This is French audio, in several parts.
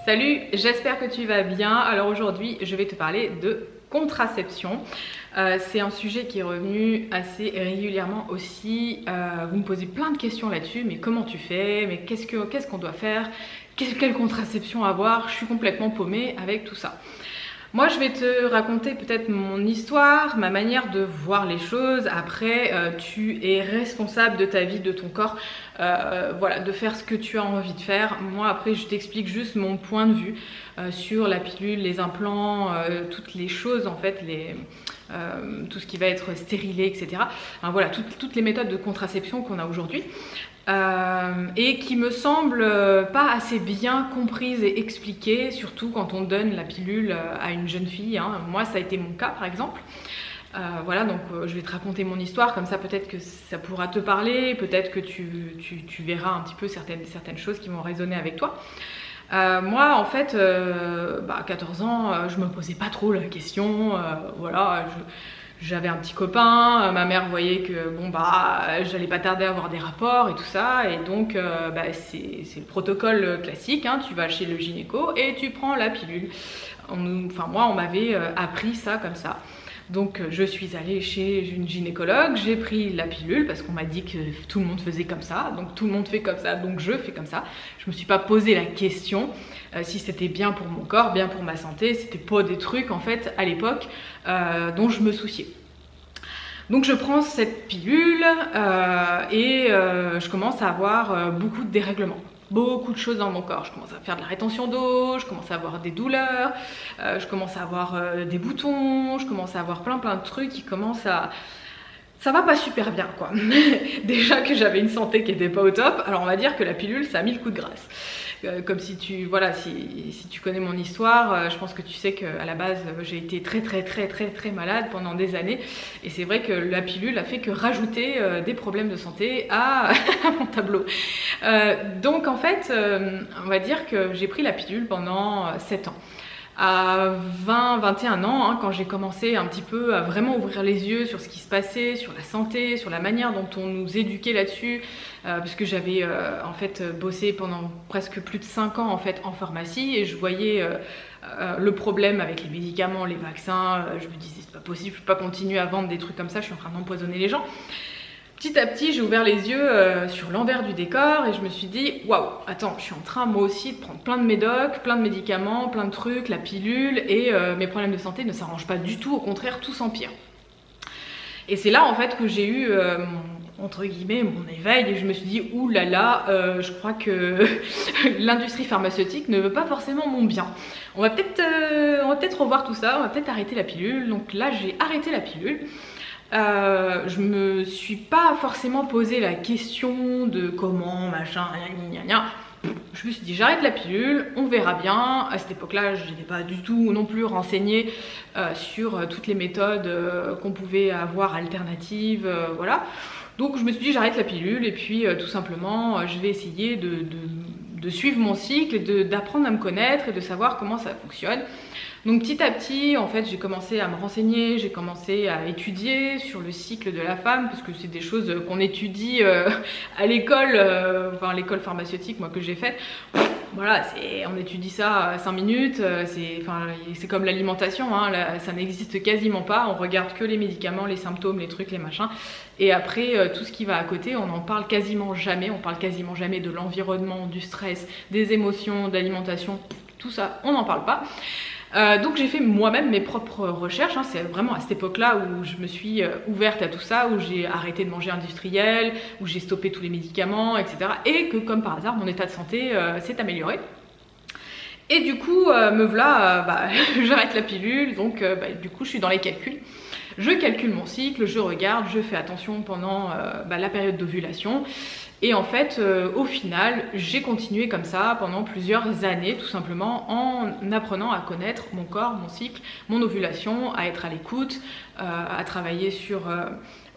Salut, j'espère que tu vas bien. Alors aujourd'hui, je vais te parler de contraception. C'est un sujet qui est revenu assez régulièrement aussi. Vous me posez plein de questions là-dessus, mais comment tu fais? Mais qu'est-ce qu'on doit faire? Quelle contraception avoir? Je suis complètement paumée avec tout ça. Moi, je vais te raconter peut-être mon histoire, ma manière de voir les choses. Après, tu es responsable de ta vie, de ton corps, voilà, de faire ce que tu as envie de faire. Moi, après, je t'explique juste mon point de vue sur la pilule, les implants, toutes les choses, en fait, tout ce qui va être stérilé, etc. Enfin, voilà, toutes les méthodes de contraception qu'on a aujourd'hui. Et qui me semble pas assez bien comprise et expliquée, surtout quand on donne la pilule à une jeune fille, hein. Moi ça a été mon cas par exemple. Voilà, donc je vais te raconter mon histoire, comme ça peut-être que ça pourra te parler, peut-être que tu verras un petit peu certaines choses qui vont résonner avec toi. Moi en fait, à 14 ans, je me posais pas trop la question, voilà, j'avais un petit copain, ma mère voyait que j'allais pas tarder à avoir des rapports et tout ça, et donc c'est le protocole classique, hein, tu vas chez le gynéco et tu prends la pilule. Moi on m'avait appris ça comme ça. Donc je suis allée chez une gynécologue, j'ai pris la pilule parce qu'on m'a dit que tout le monde faisait comme ça, donc tout le monde fait comme ça, donc je fais comme ça. Je me suis pas posé la question si c'était bien pour mon corps, bien pour ma santé, c'était pas des trucs en fait à l'époque dont je me souciais. Donc je prends cette pilule et je commence à avoir beaucoup de dérèglements. Beaucoup de choses dans mon corps, je commence à faire de la rétention d'eau, je commence à avoir des douleurs, je commence à avoir des boutons, je commence à avoir plein de trucs qui commencent à... Ça va pas super bien quoi. Déjà que j'avais une santé qui était pas au top, alors on va dire que la pilule ça a mis le coup de grâce. Comme si tu connais mon histoire, je pense que tu sais qu'à la base j'ai été très malade pendant des années, et c'est vrai que la pilule a fait que rajouter des problèmes de santé à mon tableau. Donc en fait, on va dire que j'ai pris la pilule pendant 7 ans. À 20-21 ans, hein, quand j'ai commencé un petit peu à vraiment ouvrir les yeux sur ce qui se passait, sur la santé, sur la manière dont on nous éduquait là-dessus, parce que j'avais en fait bossé pendant presque plus de 5 ans en fait en pharmacie, et je voyais le problème avec les médicaments, les vaccins. Je me disais c'est pas possible, je peux pas continuer à vendre des trucs comme ça, je suis en train d'empoisonner les gens. Petit à petit, j'ai ouvert les yeux sur l'envers du décor et je me suis dit waouh, attends, je suis en train moi aussi de prendre plein de médocs, plein de médicaments, plein de trucs, la pilule, et mes problèmes de santé ne s'arrangent pas du tout, au contraire, tout s'empire. Et c'est là en fait que j'ai eu entre guillemets mon éveil, et je me suis dit ouh là là, je crois que l'industrie pharmaceutique ne veut pas forcément mon bien. On va peut-être revoir tout ça, on va peut-être arrêter la pilule. Donc là, j'ai arrêté la pilule. Je me suis pas forcément posé la question de comment, machin, gna gna gna. Je me suis dit j'arrête la pilule, on verra bien. À cette époque-là, je n'étais pas du tout non plus renseignée sur toutes les méthodes qu'on pouvait avoir alternatives, voilà. Donc je me suis dit j'arrête la pilule, et puis tout simplement je vais essayer de suivre mon cycle et d'apprendre à me connaître et de savoir comment ça fonctionne. Donc petit à petit, en fait, j'ai commencé à me renseigner, j'ai commencé à étudier sur le cycle de la femme, parce que c'est des choses qu'on étudie à l'école, l'école pharmaceutique moi que j'ai faite. Voilà, on étudie ça 5 minutes, c'est comme l'alimentation, hein, ça n'existe quasiment pas, on regarde que les médicaments, les symptômes, les trucs, les machins, et après tout ce qui va à côté, on n'en parle quasiment jamais, de l'environnement, du stress, des émotions, de l'alimentation, tout ça, on n'en parle pas. Donc j'ai fait moi-même mes propres recherches, hein. C'est vraiment à cette époque-là où je me suis ouverte à tout ça, où j'ai arrêté de manger industriel, où j'ai stoppé tous les médicaments, etc. Et que comme par hasard, mon état de santé s'est amélioré. Et du coup, me voilà, j'arrête la pilule, donc du coup je suis dans les calculs. Je calcule mon cycle, je regarde, je fais attention pendant la période d'ovulation. Et en fait, au final, j'ai continué comme ça pendant plusieurs années, tout simplement en apprenant à connaître mon corps, mon cycle, mon ovulation, à être à l'écoute, à travailler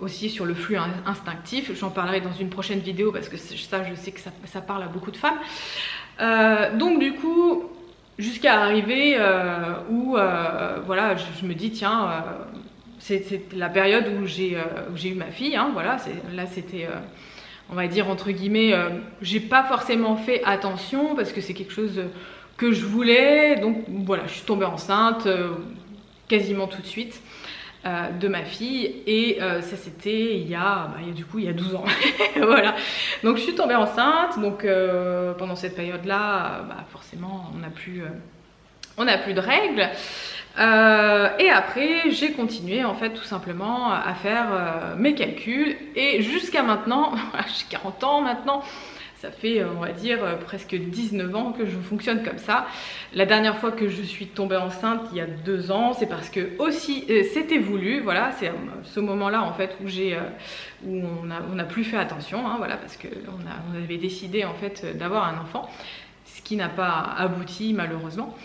aussi sur le flux instinctif. J'en parlerai dans une prochaine vidéo parce que ça, je sais que ça parle à beaucoup de femmes. Donc du coup, jusqu'à arriver où voilà, je me dis tiens, c'est la période où j'ai eu ma fille, hein, voilà, là c'était... on va dire entre guillemets, j'ai pas forcément fait attention parce que c'est quelque chose que je voulais. Donc voilà, je suis tombée enceinte quasiment tout de suite de ma fille, et ça c'était il y a 12 ans. Voilà, donc je suis tombée enceinte. Donc pendant cette période là, forcément on n'a plus de règles. Et après j'ai continué en fait tout simplement à faire mes calculs, et jusqu'à maintenant, j'ai 40 ans maintenant, ça fait on va dire presque 19 ans que je fonctionne comme ça. La dernière fois que je suis tombée enceinte, il y a 2 ans, c'est parce que aussi c'était voulu. Voilà, c'est ce moment là en fait où on n'a plus fait attention, hein, voilà, parce qu'on avait décidé en fait d'avoir un enfant, ce qui n'a pas abouti malheureusement.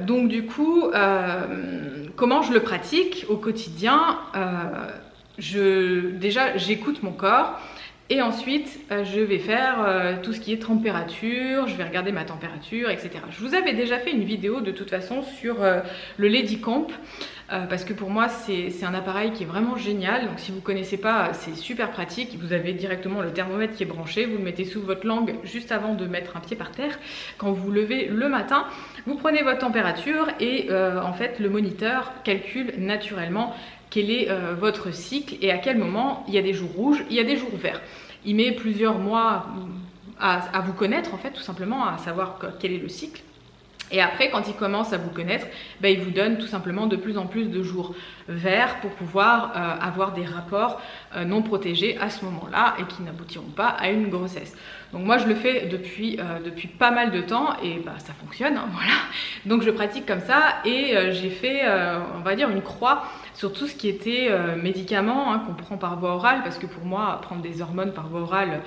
Donc du coup, comment je le pratique au quotidien? Déjà j'écoute mon corps, et ensuite je vais faire tout ce qui est température, je vais regarder ma température, etc. Je vous avais déjà fait une vidéo de toute façon sur le Ladycamp, parce que pour moi c'est un appareil qui est vraiment génial. Donc si vous ne connaissez pas, c'est super pratique. Vous avez directement le thermomètre qui est branché, vous le mettez sous votre langue juste avant de mettre un pied par terre. Quand vous vous levez le matin, vous prenez votre température, et en fait le moniteur calcule naturellement quel est votre cycle et à quel moment il y a des jours rouges, il y a des jours verts. Il met plusieurs mois à vous connaître en fait, tout simplement, à savoir quel est le cycle. Et après, quand il commence à vous connaître, il vous donne tout simplement de plus en plus de jours verts pour pouvoir avoir des rapports non protégés à ce moment-là et qui n'aboutiront pas à une grossesse. Donc moi je le fais depuis pas mal de temps, et ça fonctionne, hein, voilà. Donc je pratique comme ça, et j'ai fait on va dire une croix sur tout ce qui était médicaments, hein, qu'on prend par voie orale, parce que pour moi prendre des hormones par voie orale,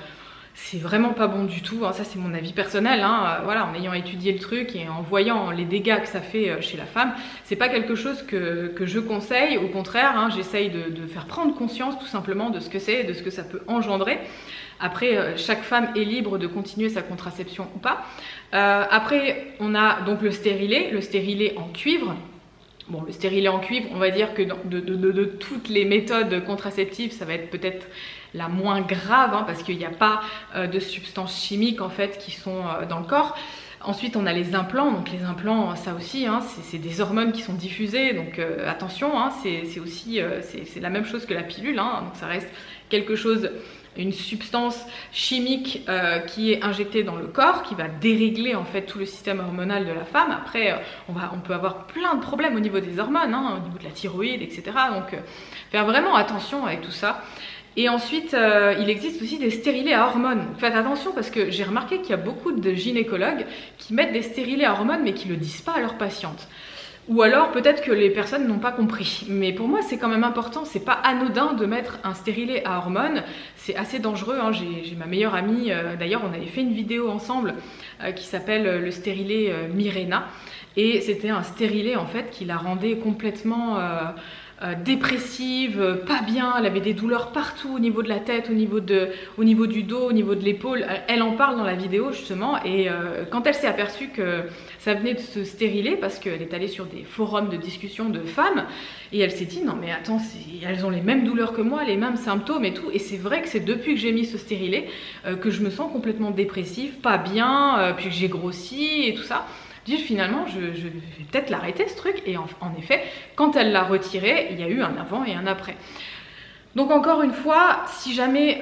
c'est vraiment pas bon du tout, hein. Ça c'est mon avis personnel, hein. Voilà, en ayant étudié le truc et en voyant les dégâts que ça fait chez la femme, c'est pas quelque chose que je conseille. Au contraire, hein, j'essaye de faire prendre conscience tout simplement de ce que c'est, de ce que ça peut engendrer. Après, chaque femme est libre de continuer sa contraception ou pas. Après, on a donc le stérilet en cuivre. Bon, le stérilet en cuivre, on va dire que de toutes les méthodes contraceptives, ça va être peut-être la moins grave, hein, parce qu'il n'y a pas de substances chimiques en fait qui sont dans le corps. Ensuite, on a les implants. Donc les implants, ça aussi, hein, c'est des hormones qui sont diffusées. Donc attention, hein, c'est aussi c'est la même chose que la pilule, hein. Donc ça reste quelque chose, une substance chimique qui est injectée dans le corps, qui va dérégler en fait tout le système hormonal de la femme. Après, on peut avoir plein de problèmes au niveau des hormones, hein, au niveau de la thyroïde, etc. Donc faire vraiment attention avec tout ça. Et ensuite, il existe aussi des stérilets à hormones. Faites attention, parce que j'ai remarqué qu'il y a beaucoup de gynécologues qui mettent des stérilets à hormones mais qui ne le disent pas à leurs patientes. Ou alors peut-être que les personnes n'ont pas compris. Mais pour moi c'est quand même important, c'est pas anodin de mettre un stérilet à hormones. C'est assez dangereux, hein. J'ai ma meilleure amie, d'ailleurs on avait fait une vidéo ensemble qui s'appelle le stérilet Mirena. Et c'était un stérilet en fait qui la rendait complètement dépressive, pas bien. Elle avait des douleurs partout, au niveau de la tête, au niveau du dos, au niveau de l'épaule. Elle en parle dans la vidéo justement, et quand elle s'est aperçue que ça venait de se stériler, parce qu'elle est allée sur des forums de discussion de femmes, et elle s'est dit non mais attends, elles ont les mêmes douleurs que moi, les mêmes symptômes et tout. Et c'est vrai que c'est depuis que j'ai mis ce stérilet que je me sens complètement dépressive, pas bien, puis que j'ai grossi et tout ça. Je dis finalement je vais peut-être l'arrêter ce truc. Et en effet, quand elle l'a retiré, il y a eu un avant et un après. Donc encore une fois, si jamais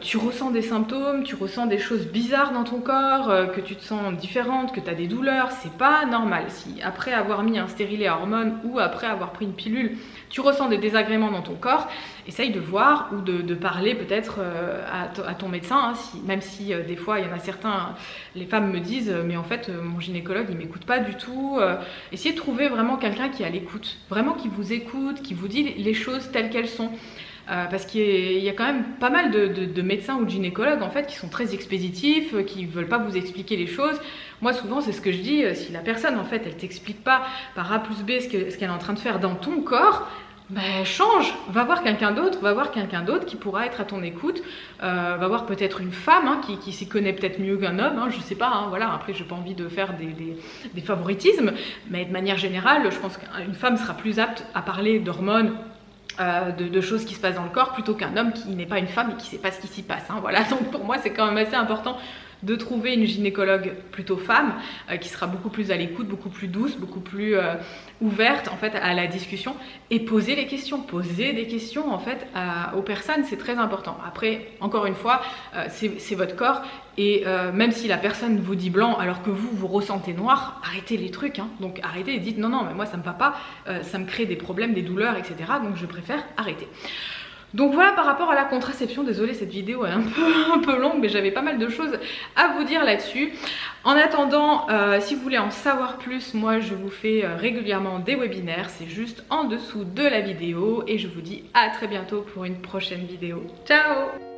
tu ressens des symptômes, tu ressens des choses bizarres dans ton corps, que tu te sens différente, que tu as des douleurs, c'est pas normal. Si après avoir mis un stérilet à hormones ou après avoir pris une pilule, tu ressens des désagréments dans ton corps, essaye de voir ou de parler peut-être à ton médecin, hein, même si des fois il y en a certains, les femmes me disent mais en fait mon gynécologue il m'écoute pas du tout. Essayez de trouver vraiment quelqu'un qui est à l'écoute, vraiment qui vous écoute, qui vous dit les choses telles qu'elles sont. Parce qu'il y a quand même pas mal de médecins ou de gynécologues en fait qui sont très expéditifs, qui veulent pas vous expliquer les choses. Moi souvent c'est ce que je dis, si la personne en fait elle t'explique pas par A plus B ce qu'elle est en train de faire dans ton corps, change, va voir quelqu'un d'autre, qui pourra être à ton écoute, va voir peut-être une femme hein, qui s'y connaît peut-être mieux qu'un homme, hein, je sais pas, hein, voilà. Après j'ai pas envie de faire des favoritismes, mais de manière générale je pense qu'une femme sera plus apte à parler d'hormones, de choses qui se passent dans le corps, plutôt qu'un homme qui n'est pas une femme et qui ne sait pas ce qui s'y passe, hein, voilà. Donc pour moi c'est quand même assez important de trouver une gynécologue plutôt femme qui sera beaucoup plus à l'écoute, beaucoup plus douce, beaucoup plus ouverte en fait à la discussion et poser les questions, poser des questions en fait aux personnes, c'est très important. Après, encore une fois, c'est votre corps et même si la personne vous dit blanc alors que vous ressentez noir, arrêtez les trucs, hein. Donc arrêtez et dites non, non, mais moi ça me va pas, ça me crée des problèmes, des douleurs, etc. Donc je préfère arrêter. Donc voilà par rapport à la contraception, désolée cette vidéo est un peu longue mais j'avais pas mal de choses à vous dire là-dessus. En attendant, si vous voulez en savoir plus, moi je vous fais régulièrement des webinaires, c'est juste en dessous de la vidéo et je vous dis à très bientôt pour une prochaine vidéo. Ciao!